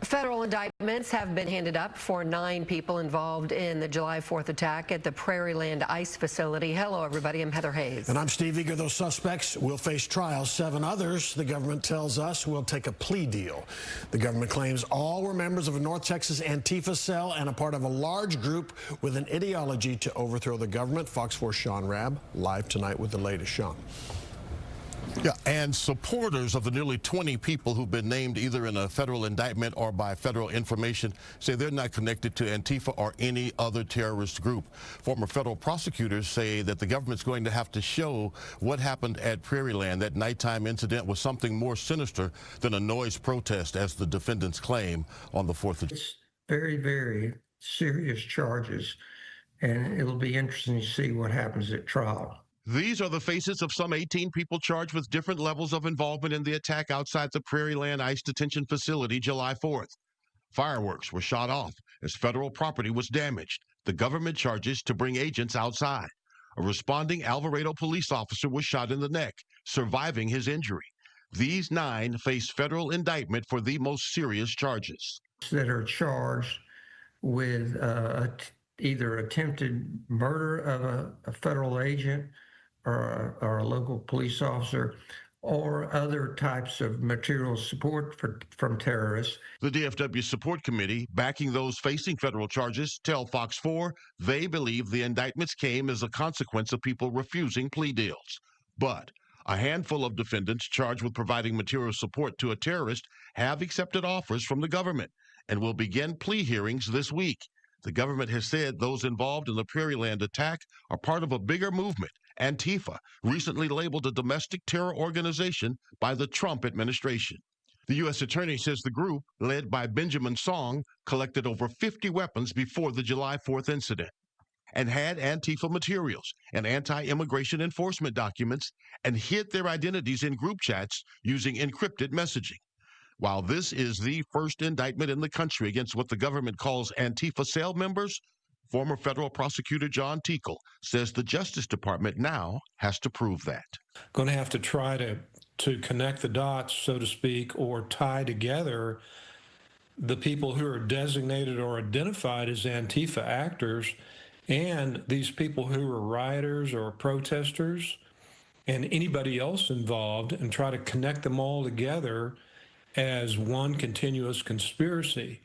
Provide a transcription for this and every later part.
Federal indictments have been handed up for 9 people involved in the July 4th attack at the Prairieland ICE facility. Hello, everybody. I'm Heather Hayes. And I'm Steve Eager. Those suspects will face trial. 7 others, the government tells us, will take a plea deal. The government claims all were members of a North Texas Antifa cell and a part of a large group with an ideology to overthrow the government. Fox 4's Sean Rabb live tonight with the latest. Sean. Yeah, and supporters of the nearly 20 people who've been named either in a federal indictment or by federal information say they're not connected to Antifa or any other terrorist group. Former federal prosecutors say that the government's going to have to show what happened at Prairieland. That nighttime incident was something more sinister than a noise protest, as the defendants claim on the 4th of July. It's very, very serious charges, and it'll be interesting to see what happens at trial. These are the faces of some 18 people charged with different levels of involvement in the attack outside the Prairieland ICE detention facility July 4th. Fireworks were shot off as federal property was damaged. The government charges to bring agents outside. A responding Alvarado police officer was shot in the neck, surviving his injury. These 9 face federal indictment for the most serious charges. That are charged with either attempted murder of a federal agent or a local police officer, or other types of material support from terrorists. The DFW Support Committee, backing those facing federal charges, tell Fox 4 they believe the indictments came as a consequence of people refusing plea deals. But a handful of defendants charged with providing material support to a terrorist have accepted offers from the government and will begin plea hearings this week. The government has said those involved in the Prairieland attack are part of a bigger movement, Antifa, recently labeled a domestic terror organization by the Trump administration. The U.S. Attorney says the group, led by Benjamin Song, collected over 50 weapons before the July 4th incident and had Antifa materials and anti-immigration enforcement documents and hid their identities in group chats using encrypted messaging. While this is the first indictment in the country against what the government calls Antifa cell members, former federal prosecutor John Tickle says the Justice Department now has to prove that. Going to have to try to connect the dots, so to speak, or tie together the people who are designated or identified as Antifa actors and these people who are rioters or protesters and anybody else involved, and try to connect them all together as one continuous conspiracy.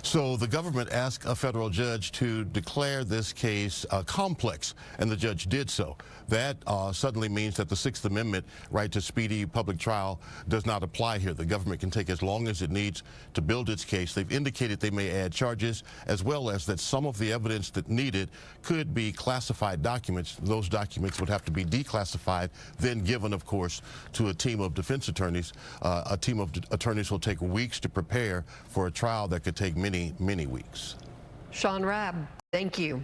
So the government asked a federal judge to declare this case complex, and the judge did so. That suddenly means that the 6th Amendment right to speedy public trial does not apply here. The government can take as long as it needs to build its case. They've indicated they may add charges, as well as that some of the evidence that needed could be classified documents. Those documents would have to be declassified, then given, of course, to a team of defense attorneys. A team of attorneys will take weeks to prepare for a trial that could take many weeks. Sean Rabb, thank you.